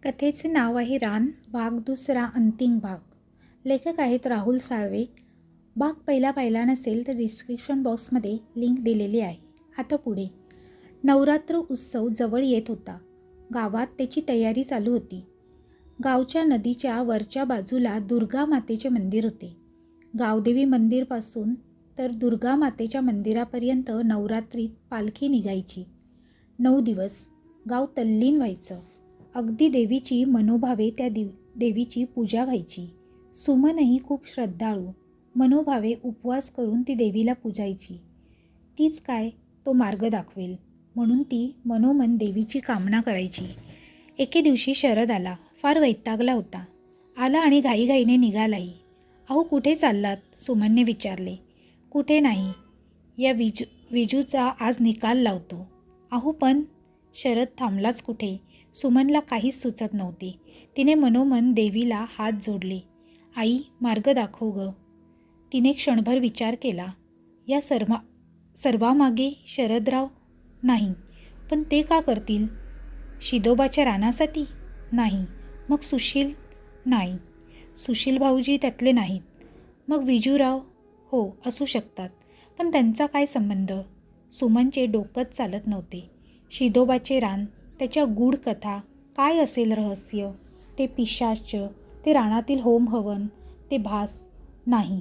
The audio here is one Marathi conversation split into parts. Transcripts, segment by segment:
कथेचे नाव आहे रान. भाग दुसरा, अंतिम भाग. लेखक आहेत राहुल साळवे. भाग पहिला पाहिला नसेल तर डिस्क्रिप्शन बॉक्समध्ये लिंक दिलेली आहे. आता पुढे. नवरात्र उत्सव जवळ येत होता. गावात त्याची तयारी चालू होती. गावच्या नदीच्या वरच्या बाजूला दुर्गा मातेचे मंदिर होते. गावदेवी मंदिरपासून तर दुर्गा मातेच्या मंदिरापर्यंत नवरात्रीत पालखी निघायची. 9 दिवस गाव तल्लीन व्हायचं. अगदी देवीची मनोभावे त्या देवीची पूजा व्हायची. सुमनही खूप श्रद्धाळू, मनोभावे उपवास करून ती देवीला पूजायची. तीच काय तो मार्ग दाखवेल म्हणून ती मनोमन देवीची कामना करायची. एके दिवशी शरद आला. फार वैतागला होता. आला आणि घाईघाईने निघालाही. अहो कुठे चाललात? सुमनने विचारले. कुठे नाही, या विजूचा आज निकाल लावतो. अहो पण शरद थांबलाच कुठे. सुमनला काहीच सुचत नव्हते. तिने मनोमन देवीला हात जोडले. आई मार्ग दाखव ग. तिने क्षणभर विचार केला. या सर्वामागे शरदराव? नाही. पण ते का करतील? शिदोबाच्या रानासाठी? नाही. मग सुशील? नाही. सुशील भाऊजी त्यातले नाहीत. मग विजूराव? हो असू शकतात. पण त्यांचा काय संबंध? सुमनचे डोकंच चालत नव्हते. शिदोबाचे रान, त्याच्या गूढ कथा, काय असेल रहस्य? ते पिशाच, ते रानातील होम हवन, ते भास? नाही.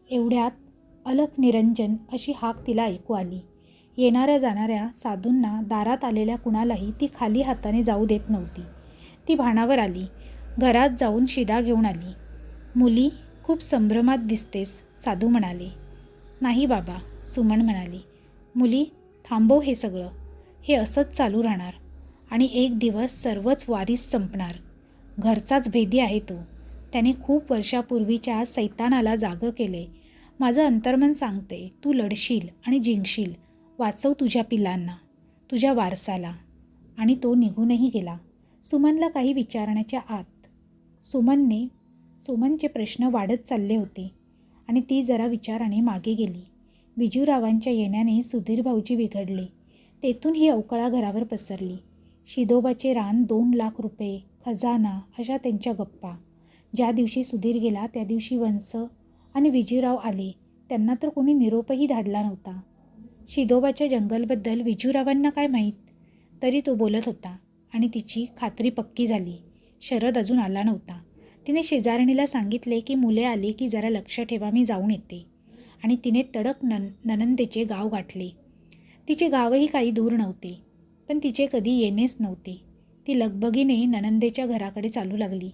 एवढ्यात अलख निरंजन अशी हाक तिला ऐकू आली. येणाऱ्या जाणाऱ्या साधूंना, दारात आलेल्या कुणालाही ती खाली हाताने जाऊ देत नव्हती. ती भानावर आली. घरात जाऊन शिदा घेऊन आली. मुली खूप संभ्रमात दिसतेस, साधू म्हणाले. नाही बाबा, सुमन म्हणाली. मुली थांबव हे सगळं. हे असंच चालू राहणार आणि एक दिवस सर्वच वारीस संपणार. घरचाच भेदी आहे तो. त्याने खूप वर्षापूर्वीच्या सैतानाला जागं केले. माझं अंतर्मन सांगते तू लढशील आणि जिंकशील. वाचव तुझ्या पिलांना, तुझ्या वारसाला. आणि तो निघूनही गेला. सुमनला काही विचारण्याच्या आत सुमनचे प्रश्न वाढत चालले होते आणि ती जरा विचाराने मागे गेली. विजूरावांच्या येण्याने सुधीर भाऊजी बिघडले. तेथून ही अवकळा घरावर पसरली. शिदोबाचे रान, 2 लाख रुपये, खजाना, अशा त्यांच्या गप्पा. ज्या दिवशी सुधीर गेला त्या दिवशी वंस आणि विजूराव आले. त्यांना तर कोणी निरोपही धाडला नव्हता. शिदोबाच्या जंगलबद्दल विजूरावांना काय माहीत? तरी तो बोलत होता आणि तिची खात्री पक्की झाली. शरद अजून आला नव्हता. तिने शेजारणीला सांगितले की मुले आली की जरा लक्ष ठेवा, मी जाऊन येते. आणि तिने तडक ननंदेचे गाव गाठले. तिचे गावही काही दूर नव्हते, पण तिचे कधी येणेच नव्हते. ती लगबगीने ननंदेच्या घराकडे चालू लागली.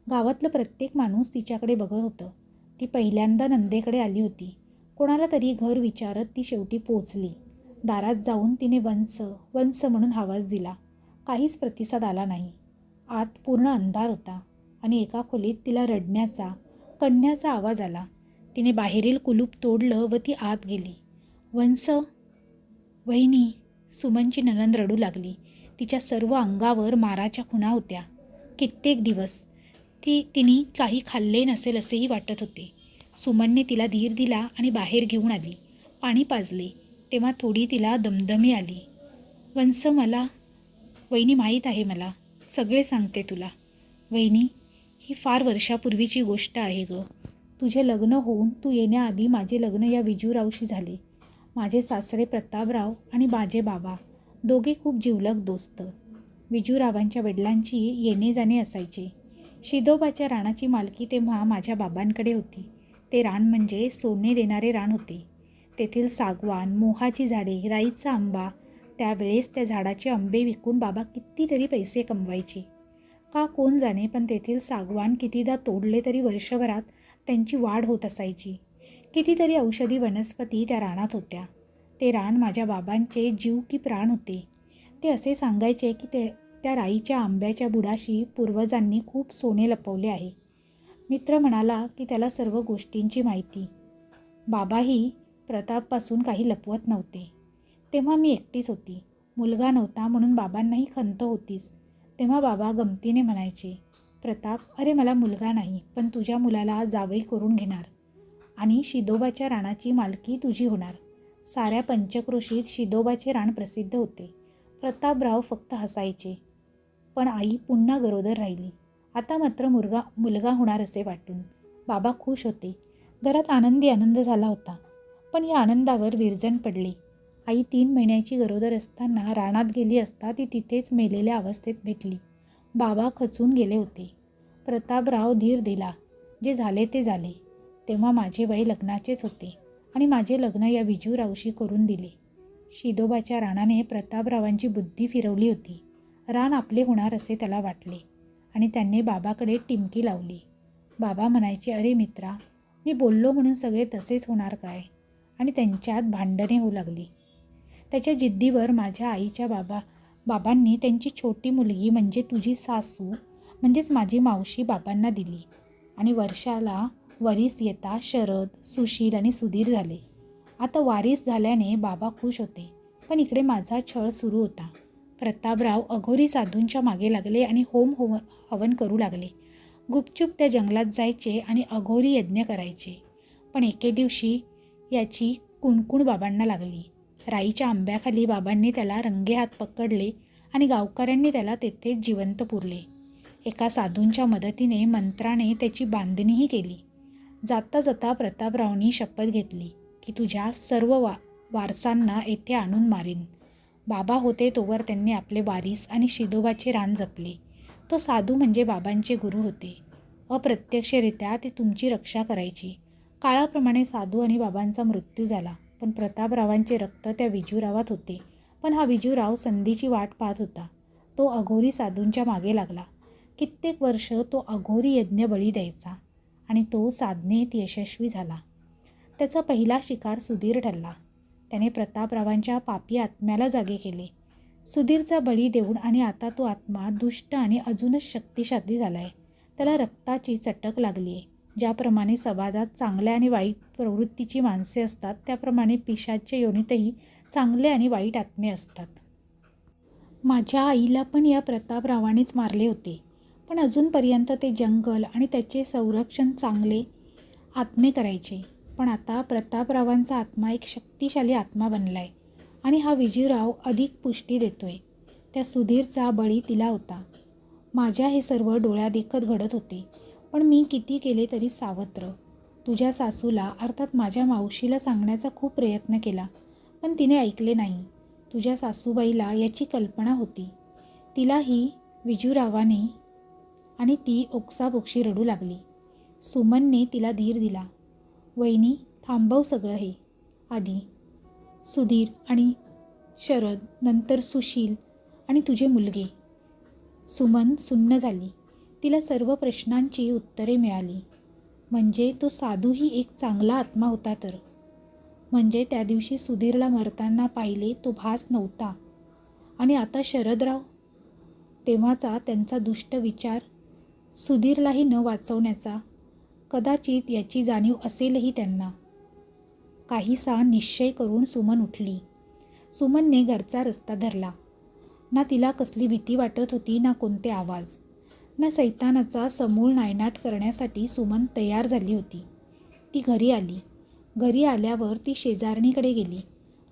गावातलं प्रत्येक माणूस तिच्याकडे बघत होतं. ती पहिल्यांदा नंदेकडे आली होती. कोणाला तरी घर विचारत ती शेवटी पोचली. दारात जाऊन तिने वंस वंस म्हणून आवाज दिला. काहीच प्रतिसाद आला नाही. आत पूर्ण अंधार होता आणि एका खोलीत तिला रडण्याचा, कण्याचा आवाज आला. तिने बाहेरील कुलूप तोडलं व ती आत गेली. वंस, वहिनी. सुमनची नणंद रडू लागली. तिच्या सर्व अंगावर माराच्या खुणा होत्या. कित्येक दिवस तिने काही खाल्ले नसेल असेही वाटत होते. सुमनने तिला धीर दिला आणि बाहेर घेऊन आली. पाणी पाजले तेव्हा थोडी तिला दमदमी आली. वंस, मला वहिनी माहीत आहे, मला सगळे सांगते तुला. वहिनी, ही फार वर्षापूर्वीची गोष्ट आहे ग. तुझे लग्न होऊन तू येण्याआधी माझे लग्न या विजूरावशी झाले. माझे सासरे प्रतापराव आणि माझे बाबा दोघे खूप जिवलग दोस्त. विजूरावांच्या वडिलांची येणे जाणे असायचे. शिदोबाच्या रानाची मालकी तेव्हा माझ्या बाबांकडे होती. ते रान म्हणजे सोने देणारे रान होते. तेथील सागवान, मोहाची झाडे, राईचा आंबा, त्यावेळेस त्या झाडाचे आंबे विकून बाबा कितीतरी पैसे कमवायचे. का कोण जाणे, पण तेथील सागवान कितीदा तोडले तरी वर्षभरात त्यांची वाढ होत असायची. कितीतरी औषधी वनस्पती त्या रानात होत्या. ते रान माझ्या बाबांचे जीव की प्राण होते. ते असे सांगायचे की त्या राईच्या आंब्याच्या बुडाशी पूर्वजांनी खूप सोने लपवले आहे. मित्र म्हणाला की त्याला सर्व गोष्टींची माहिती. बाबाही प्रतापपासून काही लपवत नव्हते. तेव्हा मी एकटीच होती. मुलगा नव्हता म्हणून बाबांनाही खंत होतीच. तेव्हा बाबा गमतीने म्हणायचे, प्रताप, अरे मला मुलगा नाही, पण तुझ्या मुलाला जावई करून घेणार आणि शिदोबाच्या रानाची मालकी तुझी होणार. साऱ्या पंचक्रोशीत शिदोबाचे रान प्रसिद्ध होते. प्रतापराव फक्त हसायचे. पण आई पुन्हा गरोदर राहिली. आता मात्र मुलगा होणार असे वाटून बाबा खुश होते. घरात आनंदी आनंद झाला होता. पण या आनंदावर विरजण पडली. आई 3 महिन्याची गरोदर असताना रानात गेली असता ती तिथेच मेलेल्या अवस्थेत भेटली. बाबा खचून गेले होते. प्रतापराव धीर दिला. जे झाले ते झाले. तेव्हा माझे वय लग्नाचेच होते आणि माझे लग्न या विजूरावशी करून दिले. शिदोबाच्या राणाने प्रतापरावांची बुद्धी फिरवली होती. रान आपले होणार असे त्याला वाटले आणि त्यांनी बाबाकडे टिमकी लावली. बाबा म्हणायचे, अरे मित्रा, मी बोललो म्हणून सगळे तसेच होणार काय? आणि त्यांच्यात भांडणे होऊ लागली. त्याच्या जिद्दीवर माझ्या आईच्या बाबांनी त्यांची छोटी मुलगी म्हणजे तुझी सासू म्हणजेच माझी मावशी बाबांना दिली आणि वर्षाला वरीस येता शरद, सुशील आणि सुधीर झाले. आता वारीस झाल्याने बाबा खुश होते, पण इकडे माझा छळ सुरू होता. प्रतापराव अघोरी साधूंच्या मागे लागले आणि हवन करू लागले. गुपचूप त्या जंगलात जायचे आणि अघोरी यज्ञ करायचे. पण एके दिवशी याची कुणकुण बाबांना लागली. राईच्या आंब्याखाली बाबांनी त्याला रंगेहात पकडले आणि गावकऱ्यांनी त्याला तेथेच जिवंत पुरले. एका साधूंच्या मदतीने मंत्राने त्याची बांधणीही केली. जाता जाता प्रतापरावनी शपथ घेतली की तुझ्या सर्व वारसांना येथे आणून मारीन. बाबा होते तोवर त्यांनी आपले वारीस आणि शिदोबाचे रान जपले. तो साधू म्हणजे बाबांचे गुरु होते. अप्रत्यक्षरित्या ते तुमची रक्षा करायची. काळाप्रमाणे साधू आणि बाबांचा मृत्यू झाला, पण प्रतापरावांचे रक्त त्या विजूरावात होते. पण हा विजूराव संधीची वाट पाहत होता. तो अघोरी साधूंच्या मागे लागला. कित्येक वर्ष तो अघोरी यज्ञ बळी द्यायचा आणि तो साधनेत यशस्वी झाला. त्याचा पहिला शिकार सुधीर ठरला. त्याने प्रतापरावांच्या पापी आत्म्याला जागे केले. सुधीरचा बळी देऊन आणि आता तो आत्मा दुष्ट आणि अजूनच शक्तिशाली झाला आहे. त्याला रक्ताची चटक लागली आहे. ज्याप्रमाणे समाजात चांगल्या आणि वाईट प्रवृत्तीची माणसे असतात, त्याप्रमाणे पिशाच्य योनीतही चांगले आणि वाईट आत्मे असतात. माझ्या आईला पण या प्रतापरावानेच मारले होते, पण अजूनपर्यंत ते जंगल आणि त्याचे संरक्षण चांगले आत्मे करायचे. पण आता प्रतापरावांचा आत्मा एक शक्तिशाली आत्मा बनला आहे आणि हा विजूराव अधिक पुष्टी देतोय. त्या सुधीरचा बळी तिला होता. माझ्या हे सर्व डोळ्यादेखत घडत होते, पण मी किती केले तरी सावत्र. तुझ्या सासूला अर्थात माझ्या मावशीला सांगण्याचा खूप प्रयत्न केला, पण तिने ऐकले नाही. तुझ्या सासूबाईला याची कल्पना होती. तिलाही विजूरावाने आणि ती ओक्साबोक्षी रडू लागली. सुमनने तिला धीर दिला. वहिनी, थांबव सगळं हे. आधी सुधीर आणि शरद, नंतर सुशील आणि तुझे मुलगे. सुमन सुन्न झाली. तिला सर्व प्रश्नांची उत्तरे मिळाली. म्हणजे तो साधूही एक चांगला आत्मा होता तर. म्हणजे त्या दिवशी सुधीरला मरताना पाहिले तो भास नव्हता. आणि आता शरदराव, तेव्हाचा त्यांचा दुष्ट विचार सुधीरलाही न वाचवण्याचा, कदाचित याची जाणीव असेलही त्यांना. काहीसा निश्चय करून सुमन उठली. सुमनने घरचा रस्ता धरला. ना तिला कसली भीती वाटत होती, ना कोणते आवाज, ना सैतानाचा समूळ नायनाट करण्यासाठी सुमन तयार झाली होती. ती घरी आली. घरी आल्यावर ती शेजारणीकडे गेली.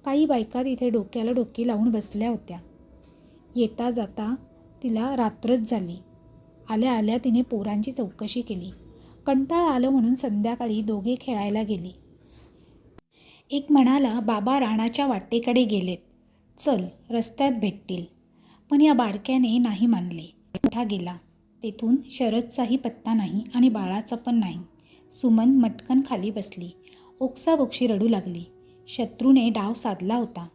काही बायका तिथे डोक्याला डोकी लावून बसल्या होत्या. येता जाता तिला रात्रच झाली. आल्या आल्या तिने पोरांची चौकशी केली. कंटाळा आलं म्हणून संध्याकाळी दोघे खेळायला गेली. एक म्हणाला, बाबा राणाच्या वाटेकडे गेलेत, चल रस्त्यात भेटतील. पण या बारक्याने नाही मानले. मोठा गेला. तेथून शरदचाही पत्ता नाही आणि बाळाचा पण नाही. सुमन मटकन खाली बसली. ओक्साबोक्षी रडू लागली. शत्रूने डाव साधला होता.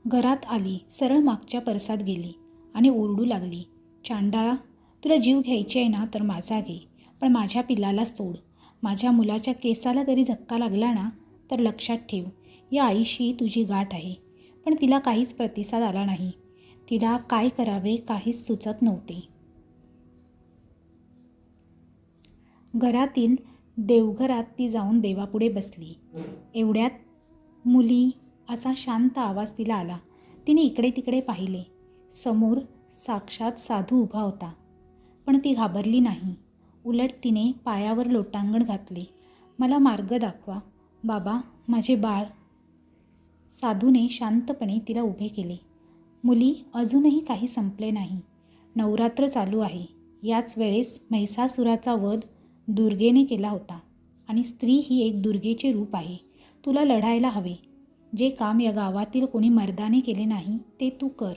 घरात आली, सरळ मागच्या परसात गेली आणि ओरडू लागली, चांडाळा, तुला जीव घ्यायची आहे ना तर माझा घे, पण माझ्या पिल्लाला सोड. माझ्या मुलाच्या केसाला तरी धक्का लागला ना तर लक्षात ठेव, या आईशी तुझी गाठ आहे. पण तिला काहीच प्रतिसाद आला नाही. तिला काय करावे काहीच सुचत नव्हते. घरातील देवघरात ती जाऊन देवापुढे बसली. एवढ्यात मुली असा शांत आवाज तिला आला. तिने इकडे तिकडे पाहिले. समोर साक्षात साधू उभा होता. पण ती घाबरली नाही. उलट तिने पायावर लोटांगण घातले. मला मार्ग दाखवा बाबा, माझे बाळ. साधूने शांतपणे तिला उभे केले. मुली, अजूनही काही संपले नाही. नवरात्र चालू आहे. याच वेळेस महिषासुराचा वध दुर्गेने केला होता आणि स्त्री ही एक दुर्गेचे रूप आहे. तुला लढायला हवे. जे काम या गावातील कोणी मर्दाने केले नाही ते तू कर.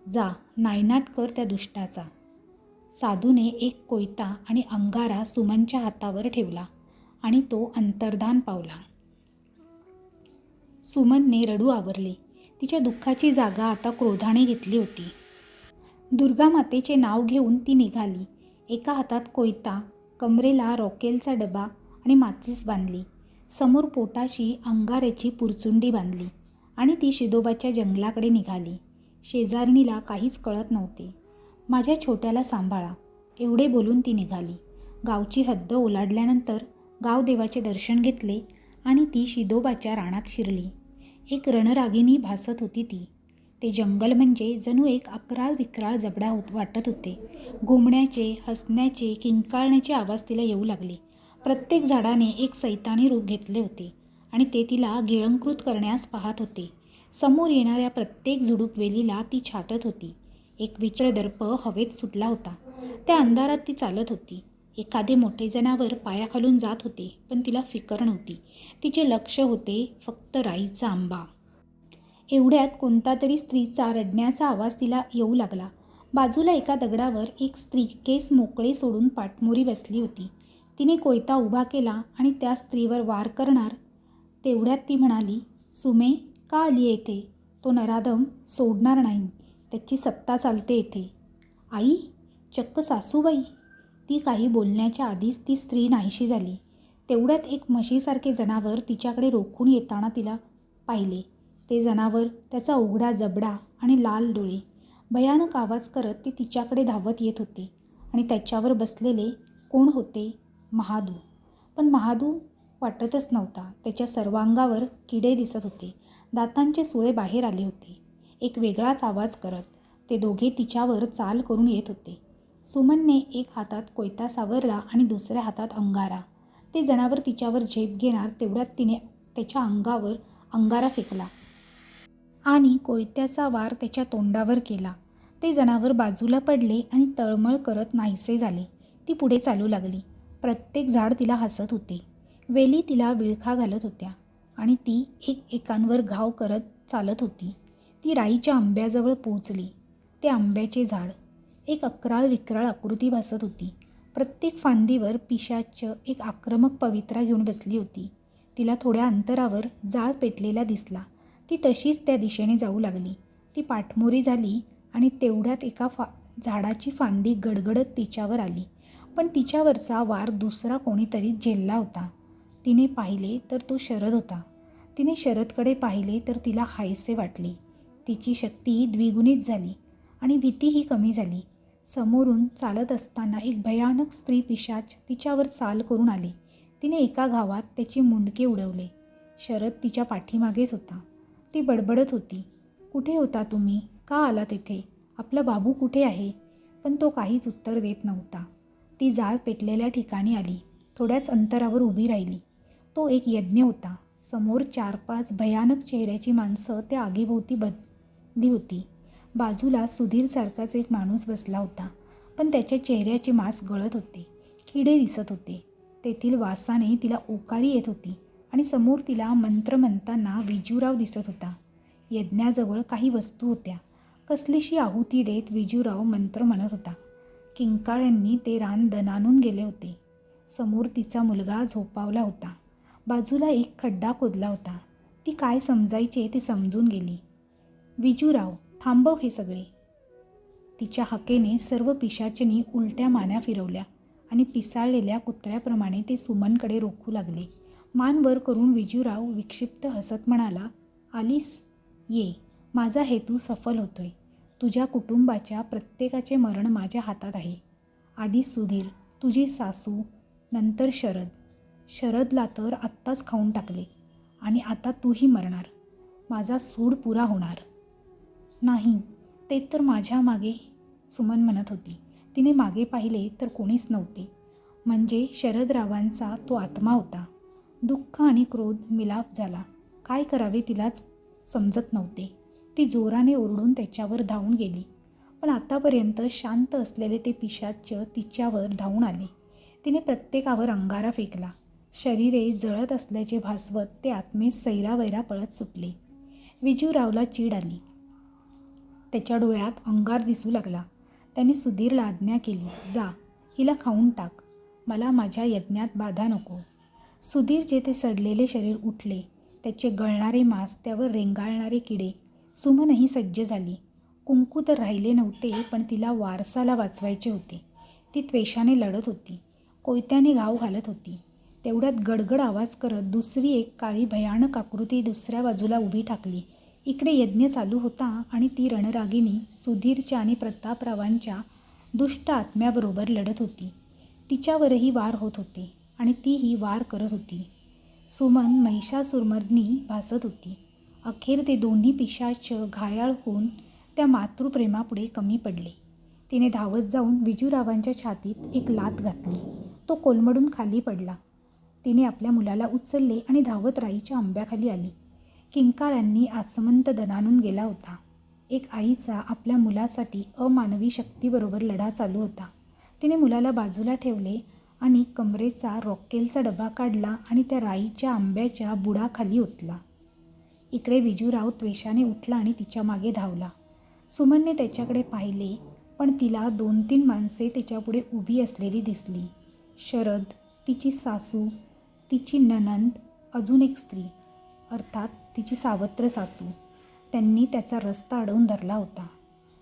जा, नायनाट कर त्या दुष्टाचा. साधूने एक कोयता आणि अंगारा सुमनच्या हातावर ठेवला आणि तो अंतर्धान पावला. सुमनने रडू आवरले. तिच्या दुःखाची जागा आता क्रोधाने घेतली होती. दुर्गामातेचे नाव घेऊन ती निघाली. एका हातात कोयता, कमरेला रॉकेलचा डबा आणि माचीस बांधली. समोर पोटाशी अंगाऱ्याची पुरचुंडी बांधली आणि ती शिदोबाच्या जंगलाकडे निघाली. शेजारणीला काहीच कळत नव्हते. माझ्या छोट्याला सांभाळा, एवढे बोलून ती निघाली. गावची हद्द ओलांडल्यानंतर गावदेवाचे दर्शन घेतले आणि ती शिदोबाच्या रानात शिरली. एक रणरागिणी भासत होती ती. ते जंगल म्हणजे जणू एक अकराळ विक्राळ जबडा वाटत होते. घुमण्याचे, हसण्याचे, किंकाळण्याचे आवाज तिला येऊ लागले. प्रत्येक झाडाने एक सैतानी रूप घेतले होते आणि ते तिला गिळंकृत करण्यास पाहत होते. समोर येणाऱ्या प्रत्येक झुडूप वेलीला ती छाटत होती. एक विचित्र दर्प हवेत सुटला होता. त्या अंधारात ती चालत होती. एखादे मोठे जनावर पायाखालून जात होते, पण तिला फिकर नव्हती. तिचे लक्ष होते फक्त राईचा आंबा. एवढ्यात कोणता तरी स्त्रीचा रडण्याचा आवाज तिला येऊ लागला. बाजूला एका दगडावर एक स्त्री केस मोकळे सोडून पाठमोरी बसली होती. तिने कोयता उभा केला आणि त्या स्त्रीवर वार करणार तेवढ्यात ती म्हणाली, सुमे, का आली येथे? तो नराधम सोडणार नाही. त्याची सत्ता चालते येथे. आई, चक्क सासूबाई. ती काही बोलण्याच्या आधीच ती स्त्री नाहीशी झाली. तेवढ्यात एक म्हशीसारखे जनावर तिच्याकडे रोखून येताना तिला पाहिले. ते जनावर, त्याचा उघडा जबडा आणि लाल डोळे, भयानक आवाज करत ते तिच्याकडे धावत येत होते आणि त्याच्यावर बसलेले कोण होते? महादू. पण महादू वाटतच नव्हता. त्याच्या सर्वांगावर किडे दिसत होते. दातांचे सुळे बाहेर आले होते. एक वेगळाच आवाज करत ते दोघे तिच्यावर चाल करून येत होते. सुमनने एक हातात कोयता सावरला आणि दुसऱ्या हातात अंगारा. ते जनावर तिच्यावर झेप घेणार तेवढ्यात तिने त्याच्या अंगावर अंगारा फेकला आणि कोयत्याचा वार त्याच्या तोंडावर केला. ते जनावर बाजूला पडले आणि तळमळ करत नाहीसे झाले. ती पुढे चालू लागली. प्रत्येक झाड तिला हसत होते. वेली तिला विळखा घालत होत्या आणि ती एकांवर घाव करत चालत होती. ती राईच्या आंब्याजवळ पोहोचली. ते आंब्याचे झाड. एक अकराळ विक्राळ आकृती भासत होती. प्रत्येक फांदीवर पिशाच एक आक्रमक पवित्रा घेऊन बसली होती. तिला थोड्या अंतरावर जाळ पेटलेला दिसला. ती तशीच त्या दिशेने जाऊ लागली. ती पाठमोरी झाली आणि तेवढ्यात एका झाडाची फांदी गडगडत तिच्यावर आली. पण तिच्यावरचा वार दुसरा कोणीतरी झेलला होता. तिने पाहिले तर तो शरद होता. तिने शरदकडे पाहिले तर तिला हायसे वाटले. तिची शक्ती द्विगुणित झाली आणि भीतीही कमी झाली. समोरून चालत असताना एक भयानक स्त्री पिशाच तिच्यावर चाल करून आली. तिने एका घावात त्याची मुंडके उडवले. शरद तिच्या पाठीमागेच होता. ती बडबडत होती, कुठे होता तुम्ही? का आला तेथे? आपला बाबू कुठे आहे? पण तो काहीच उत्तर देत नव्हता. ती जाळ पेटलेल्या ठिकाणी आली. थोड्याच अंतरावर उभी राहिली. तो एक यज्ञ होता. समोर 4-5 भयानक चेहऱ्याची माणसं त्या आगीभोवती बदली होती. बाजूला सुधीरसारखाच एक माणूस बसला होता, पण त्याच्या चेहऱ्याचे मांस गळत होते. किडे दिसत होते. तेथील वासाने तिला ओकारी येत होती आणि समोर तिला मंत्र म्हणताना विजूराव दिसत होता. यज्ञाजवळ काही वस्तू होत्या. कसलीशी आहुती देत विजूराव मंत्र म्हणत होता. किंकाळ्यांनी ते रान दणाणून गेले होते. समोर तिचा मुलगा झोपावला होता. बाजूला एक खड्डा खोदला होता. ती काय समजायचे ते समजून गेली. विजूराव, थांबव हे सगळे. तिच्या हाकेने सर्व पिशाचनी उलट्या मान्या फिरवल्या आणि पिसाळलेल्या कुत्र्याप्रमाणे ते सुमनकडे रोखू लागले. मान वर करून विजूराव विक्षिप्त हसत म्हणाला, आलीस? ये, माझा हेतू सफल होतोय. तुझ्या कुटुंबाच्या प्रत्येकाचे मरण माझ्या हातात आहे. आधी सुधीर, तुझी सासू, नंतर शरद. शरदला तर आत्ताच खाऊन टाकले आणि आता तूही मरणार. माझा सूड पुरा होणार नाही. ते तर माझ्या मागे, सुमन म्हणत होती. तिने मागे पाहिले तर कोणीच नव्हते. म्हणजे शरदरावांचा तो आत्मा होता. दुःख आणि क्रोध मिलाप झाला. काय करावे तिलाच समजत नव्हते. ती जोराने ओरडून त्याच्यावर धावून गेली. पण आतापर्यंत शांत असलेले ते पिशाच्च तिच्यावर धावून आले. तिने प्रत्येकावर अंगारा फेकला. शरीरे जळत असल्याचे भासवत ते आत्मे सैरावैरा पळत सुटले. विजूरावला चीड आली. त्याच्या डोळ्यात अंगार दिसू लागला. त्याने सुधीरला आज्ञा केली, जा, हिला खाऊन टाक. मला माझ्या यज्ञात बाधा नको. सुधीरचे ते सडलेले शरीर उठले. त्याचे गळणारे मांस, त्यावर रेंगाळणारे किडे. सुमनही सज्ज झाली. कुंकू तर राहिले नव्हते, पण तिला वारसाला वाचवायचे होते. ती त्वेषाने लढत होती. कोयत्याने घाव घालत होती. तेवढ्यात गडगड आवाज करत दुसरी एक काळी भयानक आकृती दुसऱ्या बाजूला उभी ठाकली. इकडे यज्ञ चालू होता आणि ती रणरागिनी सुधीरच्या आणि प्रतापरावांच्या दुष्ट आत्म्याबरोबर लढत होती. तिच्यावरही वार होत होते आणि तीही वार करत होती. सुमन महिषासुरमर्दिनी भासत होती. अखेर ते दोन्ही पिशाच घायाळ होऊन त्या मातृप्रेमापुढे कमी पडले. तिने धावत जाऊन विजूरावांच्या छातीत एक लाथ घातली. तो कोलमडून खाली पडला. तिने आपल्या मुलाला उचलले आणि धावत राईच्या आंब्याखाली आली. किंकाळ्यांनी आसमंत दणाणून गेला होता. एक आईचा आपल्या मुलासाठी अमानवी शक्तीबरोबर लढा चालू होता. तिने मुलाला बाजूला ठेवले आणि कमरेचा रॉकेलचा डबा काढला आणि त्या राईच्या आंब्याच्या बुडाखाली ओतला. इकडे विजूराव त्वेषाने उठला आणि तिच्या मागे धावला. सुमनने त्याच्याकडे पाहिले, पण तिला 2-3 माणसे तिच्यापुढे उभी असलेली दिसली. शरद, तिची सासू, तिची नणंद, अजून एक स्त्री, अर्थात तिची सावत्र सासू. त्यांनी त्याचा रस्ता अडवून धरला होता.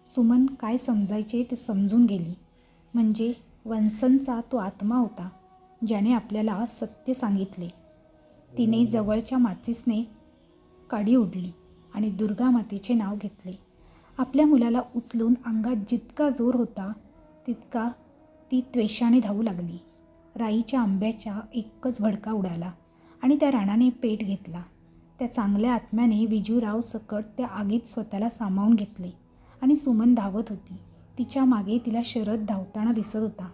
सुमन काय समजायचे ते समजून गेली. म्हणजे वन्सनचा तो आत्मा होता, ज्याने आपल्याला सत्य सांगितले. तिने जवळच्या माचीसने काडी ओढली आणि दुर्गामातेचे नाव घेतले. आपल्या मुलाला उचलून अंगात जितका जोर होता तितका ती त्वेषाने धावू लागली. राईच्या आंब्याच्या एकच भडका उडाला आणि त्या राणाने पेट घेतला. त्या चांगल्या आत्म्याने विजूराव सकट त्या आगीत स्वतःला सामावून घेतले आणि सुमन धावत होती. तिच्या मागे तिला शरद धावताना दिसत होता.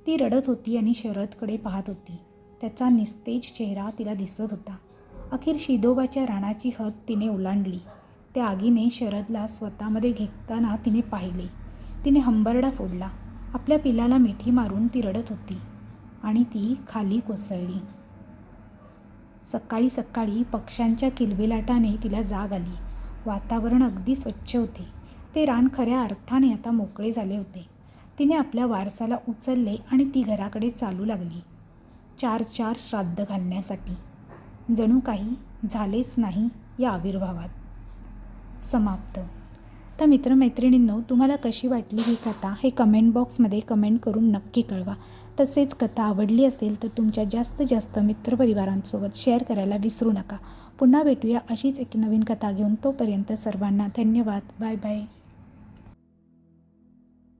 ती रडत होती आणि शरदकडे पाहत होती. त्याचा निस्तेज चेहरा तिला दिसत होता. अखेर शिदोबाच्या राणाची हद तिने ओलांडली. त्या आगीने शरदला स्वतःमध्ये घेताना तिने पाहिले. तिने हंबरडा फोडला. आपल्या पिलाला मिठी मारून ती रडत होती आणि ती खाली कोसळली. सकाळी सकाळी पक्ष्यांच्या किलबिलाटाने तिला जाग आली. वातावरण अगदी स्वच्छ होते. ते रान खऱ्या अर्थाने आता मोकळे झाले होते. तिने आपल्या वारसाला उचलले आणि ती घराकडे चालू लागली. 4 श्राद्ध घालण्यासाठी. जणू काही झालेच नाही या आविर्भावात. समाप्त. तर मित्रमैत्रिणींनो, तुम्हाला कशी वाटली ही कथा हे कमेंट बॉक्समध्ये कमेंट करून नक्की कळवा. तसेच कथा आवडली असेल तर तुमच्या जास्तीत जास्त मित्रपरिवारांसोबत शेअर करायला विसरू नका. पुन्हा भेटूया अशीच एक नवीन कथा घेऊन. तोपर्यंत सर्वांना धन्यवाद. Bye bye.